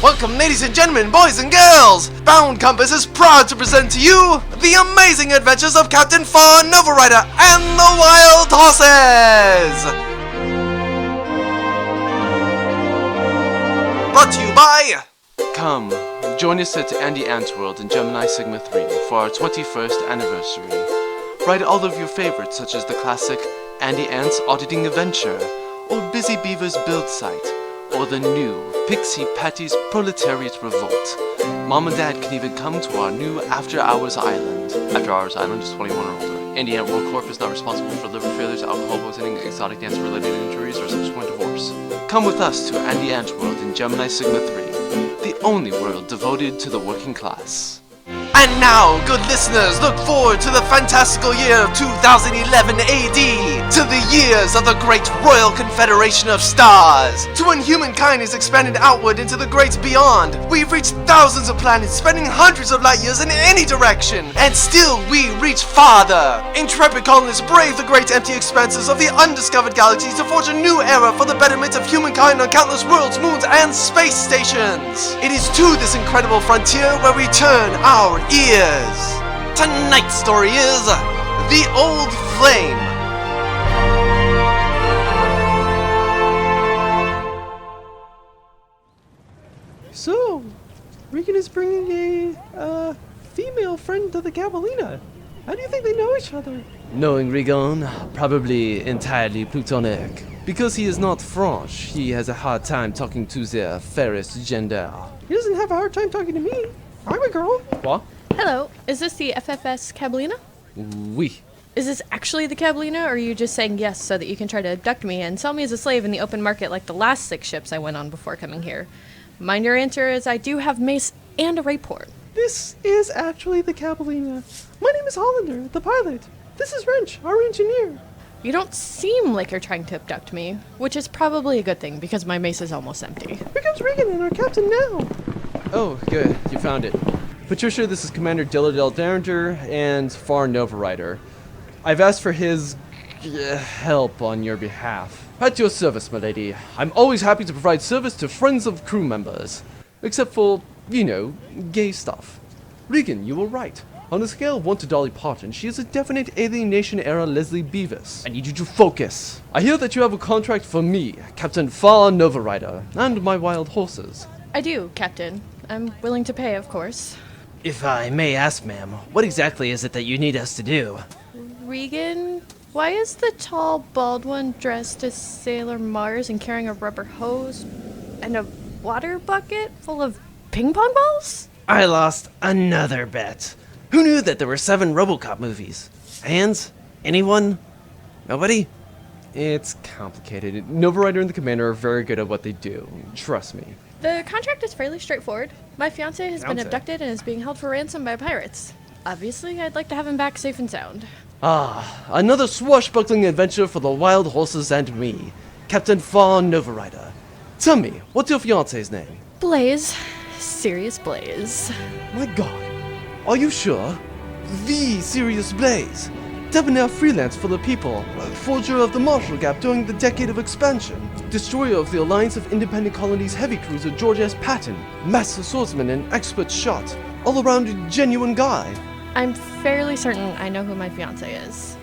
Welcome, ladies and gentlemen, boys and girls! Bound Compass is proud to present to you the amazing adventures of Captain Farr Novarider and the Wild Horses! Brought to you by... Come, join us at Andy Ant's World in Gemini Sigma 3 for our 21st anniversary. Ride all of your favorites such as the classic Andy Ant's Auditing Adventure, or Busy Beaver's Build Site, or the new Pixie Patty's Proletariat Revolt. Mom and Dad can even come to our new After Hours Island. After Hours Island is 21 or older. Andy Ant World Corp is not responsible for liver failures, alcohol poisoning, exotic dancer-related injuries, or subsequent divorce. Come with us to Andy Ant World in Gemini Sigma 3, the only world devoted to the working class. And now, good listeners, look forward to the fantastical year of 2011 AD, to the years of the Great Royal Confederation of Stars, to when humankind is expanded outward into the great beyond. We've reached thousands of planets, spanning hundreds of light years in any direction, and still we reach farther. Intrepid colonists brave the great empty expanses of the undiscovered galaxies to forge a new era for the betterment of humankind on countless worlds, moons, and space stations. It is to this incredible frontier where we turn our ears. Tonight's story is The Old Flame. So, Regan is bringing a female friend to the Caballina. How do you think they know each other? Knowing Regan, probably entirely platonic. Because he is not French, he has a hard time talking to their fairest gender. He doesn't have a hard time talking to me. I'm a girl. What? Hello, is this the FFS Caballina? Oui. Is this actually the Caballina, or are you just saying yes so that you can try to abduct me and sell me as a slave in the open market like the last 6 ships I went on before coming here? Mind your answer, as I do have mace and a raport. This is actually the Caballina. My name is Hollander, the pilot. This is Wrench, our engineer. You don't seem like you're trying to abduct me, which is probably a good thing because my mace is almost empty. Here comes Regan and our captain now. Oh, good. You found it. Patricia, this is Commander Dillardell Derringer and Farr Novarider. I've asked for his help on your behalf. At your service, my lady. I'm always happy to provide service to friends of crew members. Except for, gay stuff. Regan, you were right. On a scale of 1 to Dolly Parton, she is a definite Alienation-era Leslie Beavis. I need you to focus. I hear that you have a contract for me, Captain Farr Novarider, and my wild horses. I do, Captain. I'm willing to pay, of course. If I may ask, ma'am, what exactly is it that you need us to do? Regan, why is the tall, bald one dressed as Sailor Mars and carrying a rubber hose and a water bucket full of ping pong balls? I lost another bet. Who knew that there were 7 RoboCop movies? Hands? Anyone? Nobody? It's complicated. Novarider and the Commander are very good at what they do. Trust me. The contract is fairly straightforward. My fiancé has been abducted and is being held for ransom by pirates. Obviously, I'd like to have him back safe and sound. Ah, another swashbuckling adventure for the wild horses and me, Captain Farr Novarider. Tell me, what's your fiancé's name? Blaze. Sirius Blaze. My God, are you sure? The Sirius Blaze, debonair freelance for the people, forger of the Marshall Gap during the Decade of Expansion, destroyer of the Alliance of Independent Colonies heavy cruiser George S. Patton, master swordsman and expert shot, all-around a genuine guy. I'm fairly certain I know who my fiancé is.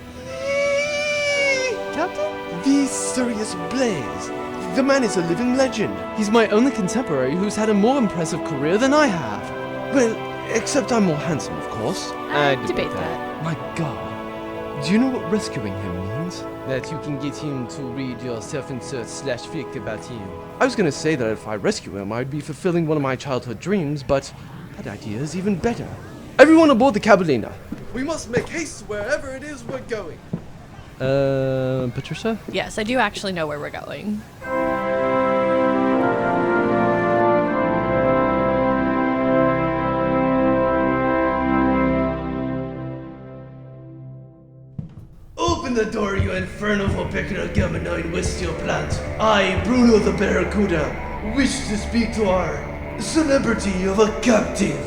Captain? The Sirius Blaze. The man is a living legend. He's my only contemporary who's had a more impressive career than I have. Well, except I'm more handsome, of course. I debate that. My God. Do you know what rescuing him means? That you can get him to read your self-insert /fic about him. I was gonna say that if I rescue him, I'd be fulfilling one of my childhood dreams, but that idea is even better. Everyone aboard the Caballina. We must make haste wherever it is we're going. Patricia? Yes, I do actually know where we're going. Open the door, you infernal peculiar Gemini waste your plant. I, Bruno the Barracuda, wish to speak to our celebrity of a captive.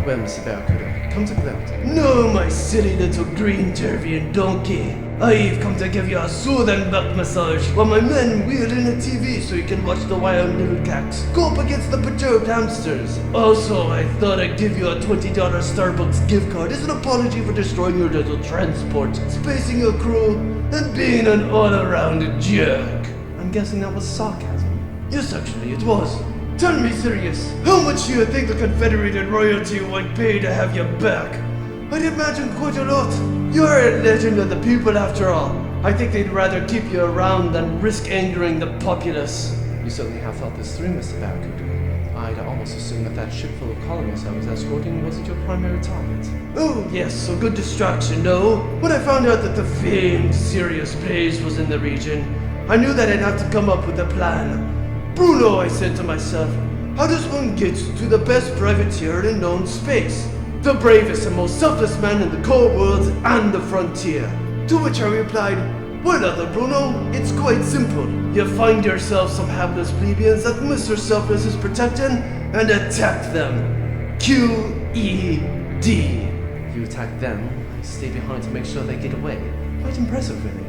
Well, Mr. Barracuda, come to Clement. No, my silly little green Tervian donkey. I've come to give you a soothing back massage while my men wheel in a TV so you can watch the wild little cats go up against the perturbed hamsters. Also, I thought I'd give you a $20 Starbucks gift card as an apology for destroying your little transport, spacing your crew, and being an all-around jerk. I'm guessing that was sarcasm. Yes, actually, it was. Tell me serious, how much do you think the Confederated royalty would pay to have you back? I'd imagine quite a lot. You're a legend of the people after all. I think they'd rather keep you around than risk angering the populace. You certainly have thought this through, Mr. Barracuda. I'd almost assume that ship full of colonists I was escorting wasn't your primary target. Oh, yes, a good distraction, no? When I found out that the famed Sirius Blaze was in the region, I knew that I'd have to come up with a plan. Bruno, I said to myself, how does one get to the best privateer in known space? The bravest and most selfless man in the cold world and the frontier. To which I replied, well, other Bruno, it's quite simple. You find yourself some hapless plebeians that Mr. Selfless is protecting and attack them. Q-E-D. You attack them, I stay behind to make sure they get away. Quite impressive, really.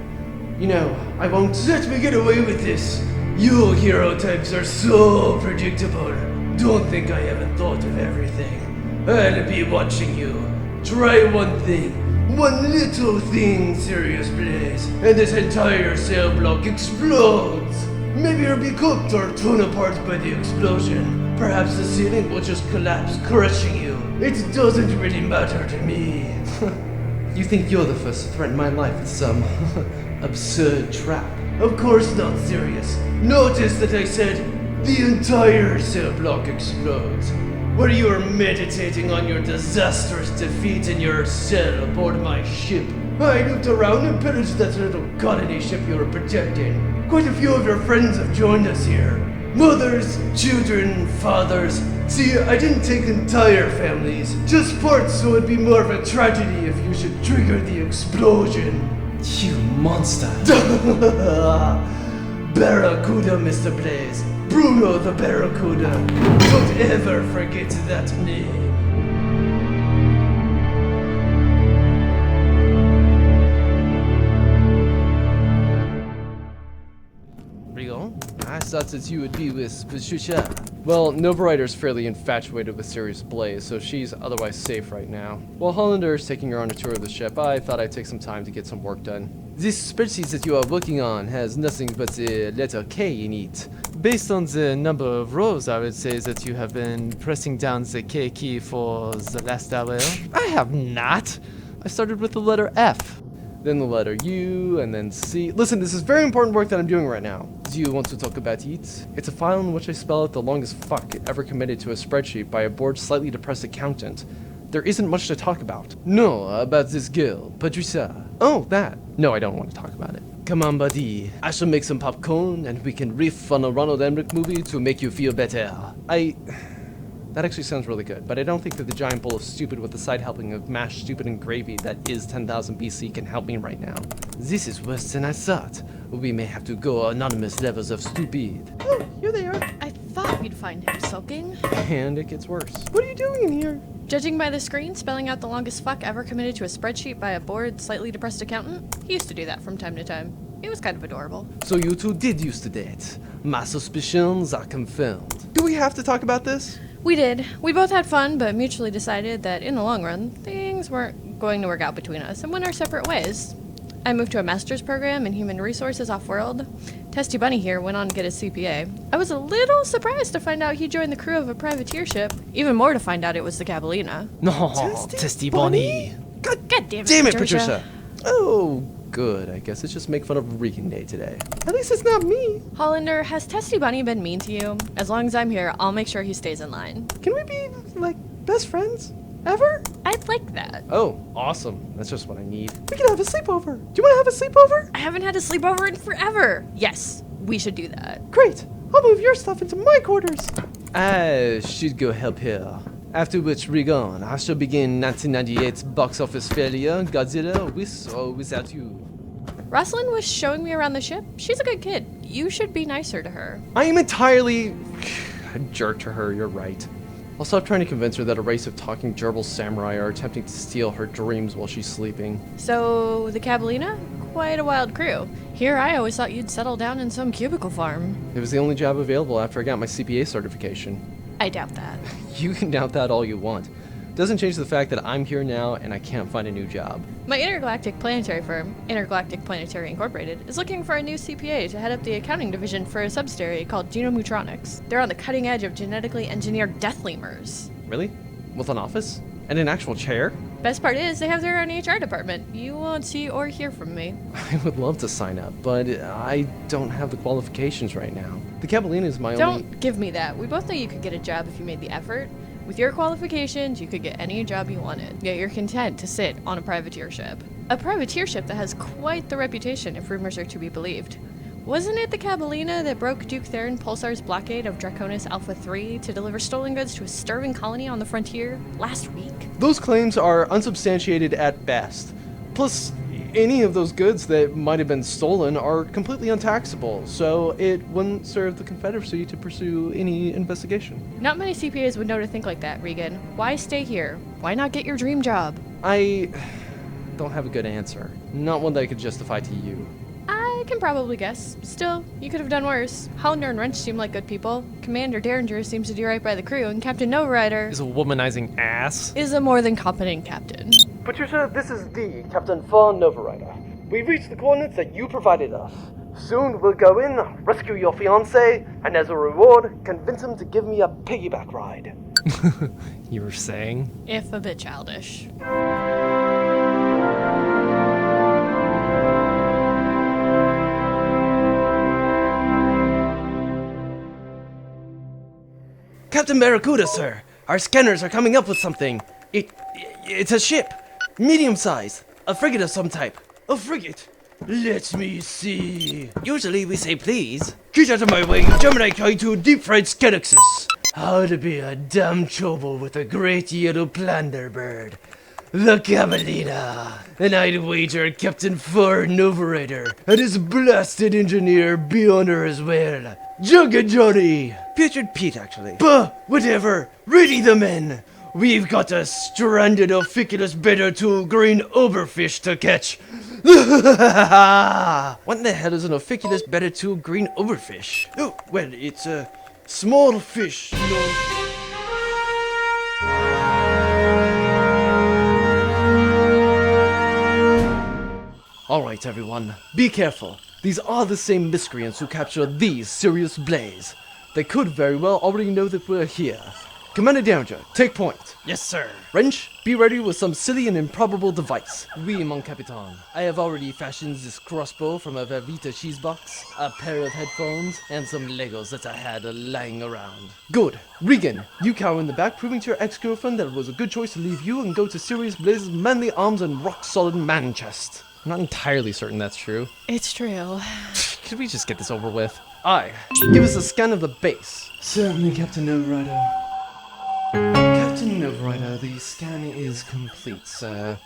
You know, I won't... Let me get away with this. You hero types are so predictable. Don't think I haven't thought of everything. I'll be watching you. Try one thing. One little thing, Sirius Blaze, and this entire cell block explodes. Maybe you'll be cooked or torn apart by the explosion. Perhaps the ceiling will just collapse, crushing you. It doesn't really matter to me. You think you're the first to threaten my life with some absurd trap? Of course not, Sirius. Notice that I said the entire cell block explodes. Where you are meditating on your disastrous defeat in your cell aboard my ship. I looked around and pillaged that little colony ship you were protecting. Quite a few of your friends have joined us here. Mothers, children, fathers. See, I didn't take entire families, just parts so it'd be more of a tragedy if you should trigger the explosion. You monster! Barracuda, Mr. Blaze. Bruno the Barracuda. Don't ever forget that name. Rigo, I thought that you would be with Patricia. Well, Novarider's fairly infatuated with Sirius Blaze, so she's otherwise safe right now. While Hollander is taking her on a tour of the ship, I thought I'd take some time to get some work done. This spreadsheet that you are working on has nothing but the letter K in it. Based on the number of rows, I would say that you have been pressing down the K key for the last hour. I have not. I started with the letter F. Then the letter U, and then C. Listen, this is very important work that I'm doing right now. Do you want to talk about it? It's a file in which I spell out the longest fuck ever committed to a spreadsheet by a bored, slightly depressed accountant. There isn't much to talk about. No, about this girl, Patricia. Oh, that. No, I don't want to talk about it. Come on, buddy. I shall make some popcorn, and we can riff on a Ronald Emmerich movie to make you feel better. That actually sounds really good, but I don't think that the giant bowl of stupid with the side helping of mashed stupid and gravy that is 10,000 BC can help me right now. This is worse than I thought. We may have to go anonymous levels of stupid. Oh, here they are. I thought we'd find him sulking. And it gets worse. What are you doing in here? Judging by the screen, spelling out the longest fuck ever committed to a spreadsheet by a bored, slightly depressed accountant, he used to do that from time to time. It was kind of adorable. So you two did used to date. My suspicions are confirmed. Do we have to talk about this? We did. We both had fun, but mutually decided that in the long run, things weren't going to work out between us and went our separate ways. I moved to a master's program in human resources off-world. Testy Bunny here went on to get his CPA. I was a little surprised to find out he joined the crew of a privateer ship. Even more to find out it was the Gabalina. No, Testy Bunny. God damn it, Damn it, Patricia! Oh, good. I guess it's just make fun of Regan Day today. At least it's not me. Hollander, has Testy Bunny been mean to you? As long as I'm here, I'll make sure he stays in line. Can we be, like, best friends? Ever? I'd like that. Oh, awesome. That's just what I need. We can have a sleepover. Do you want to have a sleepover? I haven't had a sleepover in forever. Yes, we should do that. Great. I'll move your stuff into my quarters. I should go help her. After which, Regan, I shall begin 1998's box office failure, Godzilla, with or without you. Rosalind was showing me around the ship. She's a good kid. You should be nicer to her. I am entirely a jerk to her, you're right. I'll stop trying to convince her that a race of talking gerbil samurai are attempting to steal her dreams while she's sleeping. So, the Cabalina? quite a wild crew. Here, I always thought you'd settle down in some cubicle farm. It was the only job available after I got my CPA certification. I doubt that. You can doubt that all you want. Doesn't change the fact that I'm here now and I can't find a new job. My intergalactic planetary firm, Intergalactic Planetary Incorporated, is looking for a new CPA to head up the accounting division for a subsidiary called Genomutronics. They're on the cutting edge of genetically engineered death lemurs. Really? With an office? And an actual chair? Best part is, they have their own HR department. You won't see or hear from me. I would love to sign up, but I don't have the qualifications right now. The Cabellina is my only... Don't give me that. We both know you could get a job if you made the effort. With your qualifications, you could get any job you wanted, yet you're content to sit on a privateer ship. A privateer ship that has quite the reputation if rumors are to be believed. Wasn't it the Cabellina that broke Duke Theron Pulsar's blockade of Draconis Alpha 3 to deliver stolen goods to a starving colony on the frontier last week? Those claims are unsubstantiated at best. Plus, any of those goods that might have been stolen are completely untaxable, so it wouldn't serve the Confederacy to pursue any investigation. Not many CPAs would know to think like that, Regan. Why stay here? Why not get your dream job? I don't have a good answer. Not one that I could justify to you. I can probably guess. Still, you could have done worse. Hollander and Wrench seem like good people. Commander Derringer seems to do right by the crew, and Captain Novarider Is a womanizing ass. is a more than competent captain. Patricia, this is the Captain Farr Novarider. We've reached the coordinates that you provided us. Soon we'll go in, rescue your fiancé, and as a reward, convince him to give me a piggyback ride. You were saying? If a bit childish. Captain Barracuda, sir. Our scanners are coming up with something. It's a ship. Medium size. A frigate of some type. A frigate? Let me see. Usually we say please. Get out of my way, you Gemini K2 deep fried Skenoxus. How to be a damn trouble with a great yellow plunder bird. The Cabellina. And I'd wager Captain Farr Novarider and his blasted engineer be on her as well. Jugga Johnny! Putrid Pete, actually. Bah! Whatever! Ready the men! We've got a stranded officulus better tool green overfish to catch! What the hell is an officulus beta 2 green overfish? Oh, well, it's a small fish, you know. Alright everyone, be careful. These are the same miscreants who captured these Sirius Blaze. They could very well already know that we're here. Commander Derringer, take point. Yes, sir. Wrench, be ready with some silly and improbable device. Oui, mon capitaine. I have already fashioned this crossbow from a Velveeta cheese box, a pair of headphones, and some Legos that I had lying around. Good. Regan, you cower in the back, proving to your ex-girlfriend that it was a good choice to leave you and go to Sirius Blaze's manly arms and rock-solid man chest. I'm not entirely certain that's true. It's true. Could we just get this over with? Aye. Give us a scan of the base. Certainly, Captain Novarider. Captain Novarider, the scan is complete, sir.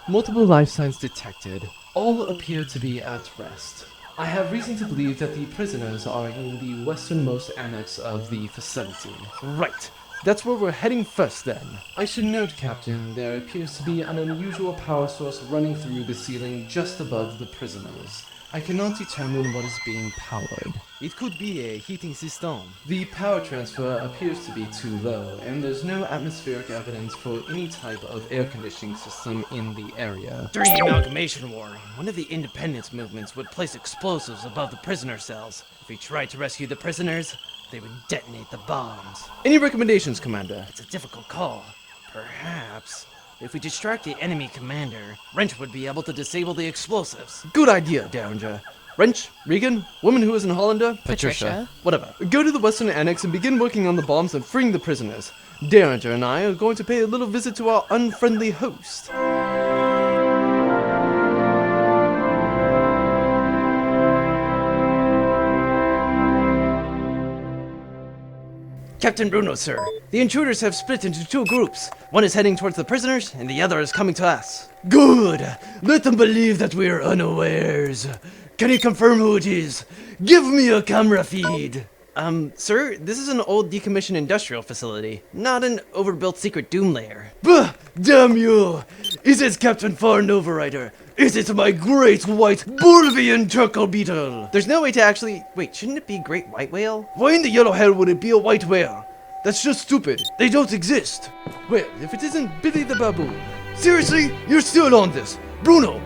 Multiple life signs detected. All appear to be at rest. I have reason to believe that the prisoners are in the westernmost annex of the facility. Right. That's where we're heading first then. I should note, Captain, there appears to be an unusual power source running through the ceiling just above the prisoners. I cannot determine what is being powered. It could be a heating system. The power transfer appears to be too low, and there's no atmospheric evidence for any type of air conditioning system in the area. During the Amalgamation War, one of the independence movements would place explosives above the prisoner cells. If we tried to rescue the prisoners, they would detonate the bombs. Any recommendations, Commander? It's a difficult call. Perhaps, if we distract the enemy commander, Wrench would be able to disable the explosives. Good idea, Derringer. Wrench, Regan, woman who is in Hollander, Patricia. whatever. Go to the western annex and begin working on the bombs and freeing the prisoners. Derringer and I are going to pay a little visit to our unfriendly host. Captain Bruno, sir. The intruders have split into two groups. One is heading towards the prisoners, and the other is coming to us. Good! Let them believe that we're unawares. Can you confirm who it is? Give me a camera feed. Sir, this is an old decommissioned industrial facility, not an overbuilt secret doom lair. Bah! Damn you! It is Captain Farr Novarider, Is it my great white Bolivian turtle beetle? There's no way to actually... Wait, shouldn't it be great white whale? Why in the yellow hell would it be a white whale? That's just stupid. They don't exist. Well, if it isn't Billy the baboon. Seriously? You're still on this. Bruno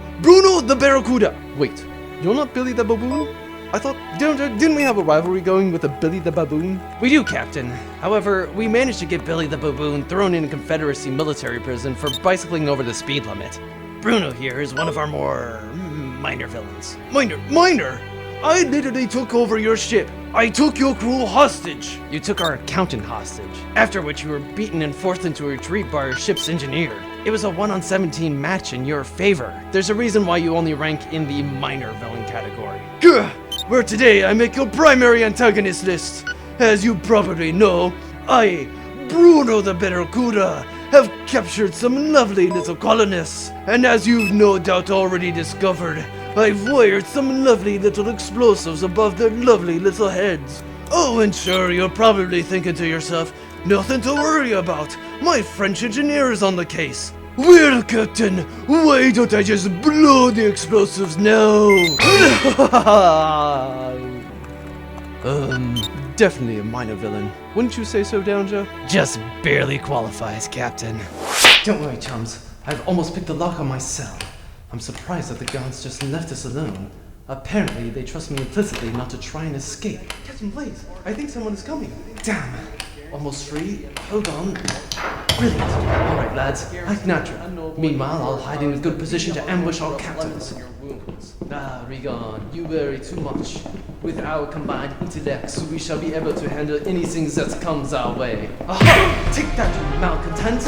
the barracuda. Wait, you're not Billy the baboon? I thought, didn't we have a rivalry going with a Billy the baboon? We do, Captain. However, we managed to get Billy the baboon thrown in a Confederacy military prison for bicycling over the speed limit. Bruno here is one of our more minor villains. Minor? I literally took over your ship. I took your crew hostage. You took our accountant hostage, after which you were beaten and forced into a retreat by our ship's engineer. It was a 1-on-17 match in your favor. There's a reason why you only rank in the minor villain category. Gah! Where today I make your primary antagonist list. As you probably know, I, Bruno the Barracuda, have captured some lovely little colonists. And as you've no doubt already discovered, I've wired some lovely little explosives above their lovely little heads. Oh, and sure, you're probably thinking to yourself, nothing to worry about. My French engineer is on the case. Well, Captain, why don't I just blow the explosives now? Definitely a minor villain. Wouldn't you say so, Downer? Just barely qualifies, Captain. Don't worry, chums. I've almost picked the lock on my cell. I'm surprised that the guards just left us alone. Apparently, they trust me implicitly not to try and escape. Captain Blaze, I think someone is coming. Damn. Almost free. Hold on. Brilliant. All right, lads. Act natural. Meanwhile, I'll hide in a good position to ambush our captors. Ah, Regan, you worry too much. With our combined intellects, we shall be able to handle anything that comes our way. Aha! Take that, you malcontent!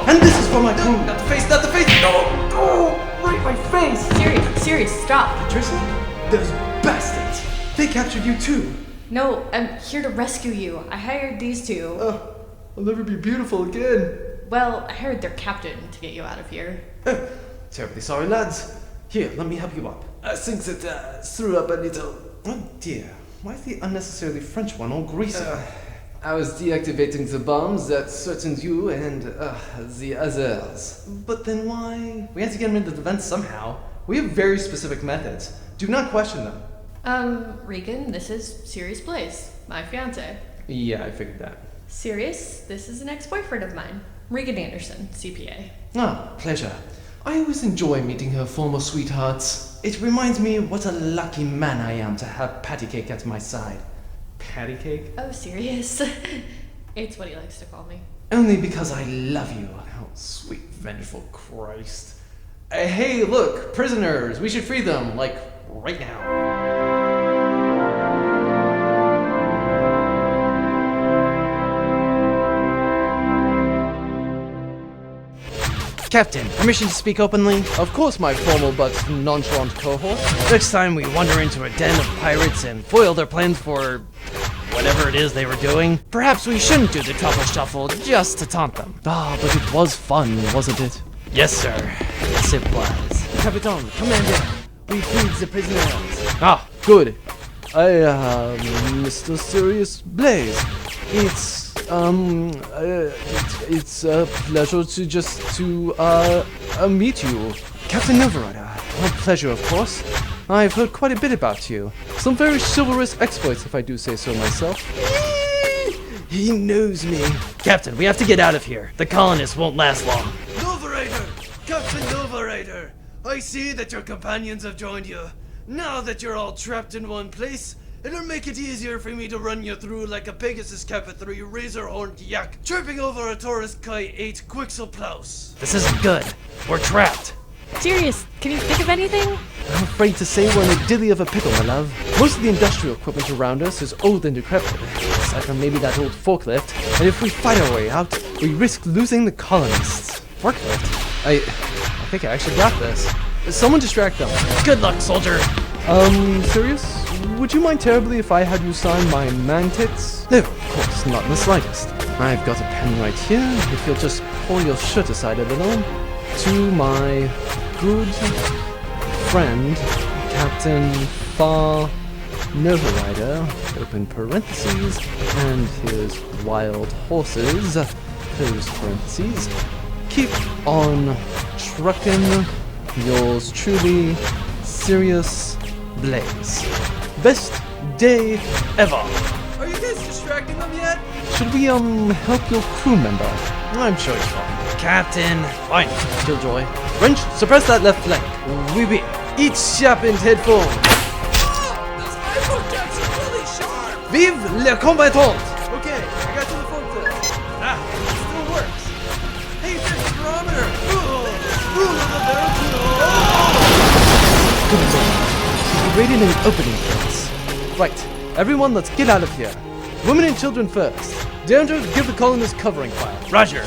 And this is for my crew! Not the face, not the face! No! Oh! Right, my face! Sirius, stop. Patricia? Those bastards! They captured you too! No, I'm here to rescue you. I hired these two. I'll never be beautiful again. Well, I hired their captain to get you out of here. Terribly sorry, lads. Here, let me help you up. I think that threw up a little. Oh dear, why is the unnecessarily French one all greasy? I was deactivating the bombs that threatened you and the others. But then why? We had to get them into the vents somehow. We have very specific methods. Do not question them. Regan, this is Sirius Blaze, my fiance. Yeah, I figured that. Sirius, this is an ex-boyfriend of mine. Regan Anderson, CPA. Ah, pleasure. I always enjoy meeting her former sweethearts. It reminds me what a lucky man I am to have Patty Cake at my side. Patty Cake? Oh, Sirius. It's what he likes to call me. Only because I love you. Oh, sweet vengeful Christ. Hey, look, prisoners. We should free them, like, right now. Captain, permission to speak openly? Of course, my formal but nonchalant cohort. Next time we wander into a den of pirates and foil their plans for whatever it is they were doing, perhaps we shouldn't do the truffle shuffle just to taunt them. Ah, but it was fun, wasn't it? Yes, sir. Yes, it was. Capitan, Commander, we freed the prisoners. Ah, good. Mr. Sirius Blaze, it's a pleasure to meet you. Captain Novarider, a pleasure, of course. I've heard quite a bit about you. Some very chivalrous exploits, if I do say so myself. He knows me. Captain, we have to get out of here. The colonists won't last long. Novarider! Captain Novarider! I see that your companions have joined you. Now that you're all trapped in one place, it'll make it easier for me to run you through like a Pegasus Kappa 3 razor-horned yak, tripping over a Taurus Kai 8 Quixoplaus. This isn't good. We're trapped. Sirius, can you think of anything? I'm afraid to say we're in a dilly of a pickle, my love. Most of the industrial equipment around us is old and decrepit, aside from maybe that old forklift, and if we fight our way out, we risk losing the colonists. Forklift? I think I actually got this. Someone distract them. Good luck, soldier. Sirius? Would you mind terribly if I had you sign my man-tits? No, of course, not in the slightest. I've got a pen right here, if you'll just pull your shirt aside a little. To my good friend, Captain Farr Novarider, open parentheses, and his wild horses, close parentheses, keep on truckin'. Yours truly, Sirius Blaze. Best day ever. Are you guys distracting them yet? Should we help your crew member? I'm sure he's fine. Captain. Fine, Killjoy. Wrench, suppress that left flank. Oui, oui. Each sharpened headphone. This iPhone jacks are really sharp! Vive le combattant! Okay, I got to the phone test. Ah, it still works. Hey, check the barometer! We raided an opening place. Right, everyone, let's get out of here. Women and children first. Danger, give the colonists covering fire. Roger.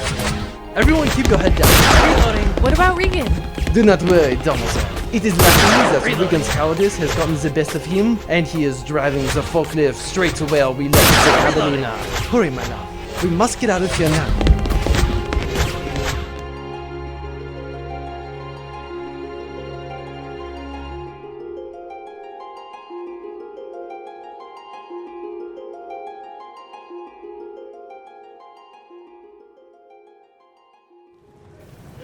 Everyone, keep your head down. Reloading. What about Regan? Do not worry, mademoiselle. It is lucky that Regan's cowardice has gotten the best of him, and he is driving the forklift straight to where we left the Catalina. Hurry, my love. We must get out of here now.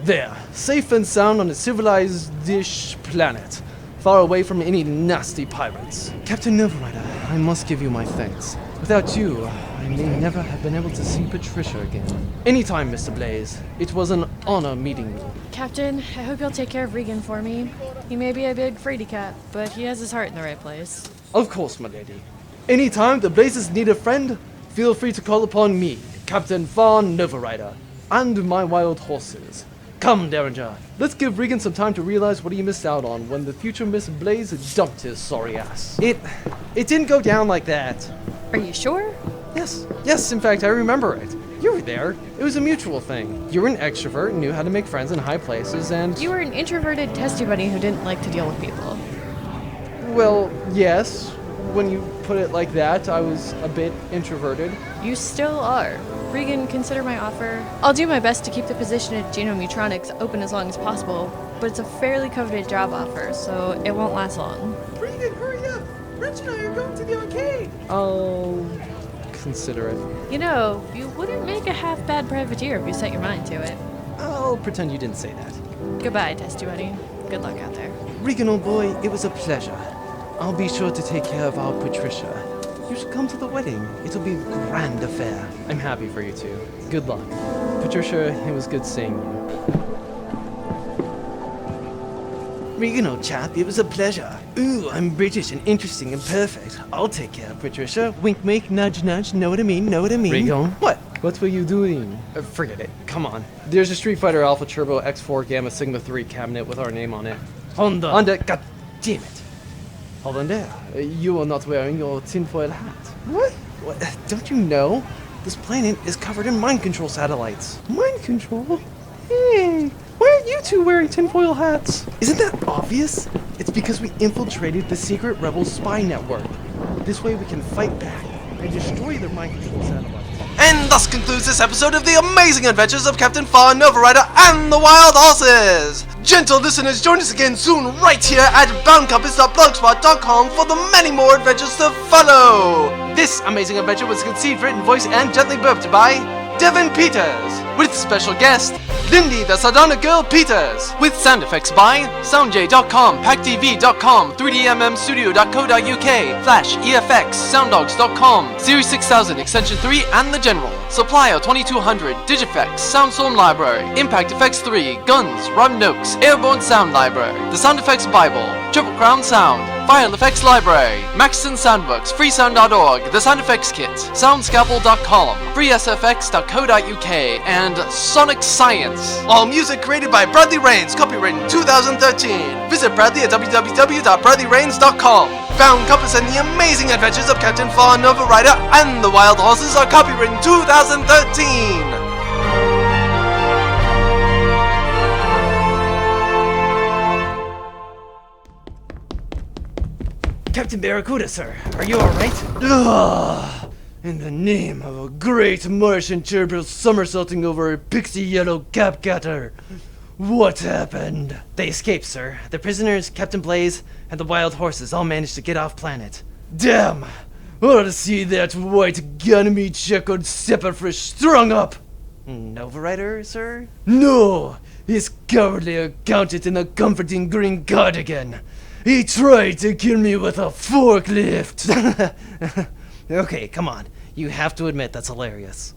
There, safe and sound on a civilized-ish planet, far away from any nasty pirates. Captain Novarider, I must give you my thanks. Without you, I may never have been able to see Patricia again. Anytime, Mr. Blaze. It was an honor meeting you. Captain, I hope you'll take care of Regan for me. He may be a big fraidy cat, but he has his heart in the right place. Of course, my lady. Anytime the Blazes need a friend, feel free to call upon me, Captain Farr Novarider, and my wild horses. Come, Derringer. Let's give Regan some time to realize what he missed out on when the future Miss Blaze dumped his sorry ass. It didn't go down like that. Are you sure? Yes, in fact, I remember it. You were there. It was a mutual thing. You were an extrovert and knew how to make friends in high places, and... You were an introverted testy bunny who didn't like to deal with people. Well, yes. When you put it like that, I was a bit introverted. You still are. Regan, consider my offer. I'll do my best to keep the position at Genomutronics open as long as possible, but it's a fairly coveted job offer, so it won't last long. Regan, hurry up! Rich and I are going to the arcade! I'll consider it. You know, you wouldn't make a half-bad privateer if you set your mind to it. I'll pretend you didn't say that. Goodbye, testy bunny. Good luck out there. Regan, old boy, it was a pleasure. I'll be sure to take care of our Patricia. You should come to the wedding. It'll be a grand affair. I'm happy for you two. Good luck. Patricia, it was good seeing you. Regan, old chap, it was a pleasure. Ooh, I'm British and interesting and perfect. I'll take care of Patricia. Wink, wink, nudge, nudge. Know what I mean? Know what I mean? Regan? What? What were you doing? Forget it. Come on. There's a Street Fighter Alpha Turbo X4 Gamma Sigma 3 cabinet with our name on it. Honda. Honda. God damn it. Hold on there. You are not wearing your tinfoil hat. What? Don't you know? This planet is covered in mind control satellites. Mind control? Hey, why aren't you two wearing tinfoil hats? Isn't that obvious? It's because we infiltrated the secret rebel spy network. This way we can fight back and destroy their mind control satellites. And thus concludes this episode of the amazing adventures of Captain Farr Novarider and the Wild Horses! Gentle listeners, join us again soon right here at boundcompass.blogspot.com for the many more adventures to follow! This amazing adventure was conceived, written, voiced, and gently burped by Devin Peters, with special guest Lindy the Sardonic Girl Peters, with sound effects by SoundJ.com, PackTV.com, 3DMMstudio.co.uk, Flash, EFX, SoundDogs.com, Series 6000, Extension 3, and the General, Supplier 2200, Digifx, Soundstorm Library, Impact Effects 3, Guns, Rum Noaks, Airborne Sound Library, The Sound Effects Bible, Triple Crown Sound, File Effects Library, Maxton Soundworks, Freesound.org, The Sound Effects Kit, Soundscalpel.com, FreeSFX.co.uk, and Sonic Science. All music created by Bradley Rains, copywritten 2013. Visit Bradley at www.bradleyrains.com. Bound Compass and the amazing adventures of Captain Farr Novarider and the Wild Horses are copywritten 2013. Captain Barracuda, sir. Are you alright? Ugh! In the name of a great Martian turbo somersaulting over a pixie yellow capcatter. What happened? They escaped, sir. The prisoners, Captain Blaze, and the wild horses all managed to get off planet. Damn! I ought to see that white Ganymede checkered Steppenfish strung up! Novarider, sir? No! His cowardly accountant in a comforting green cardigan. He tried to kill me with a forklift. Okay, come on. You have to admit that's hilarious.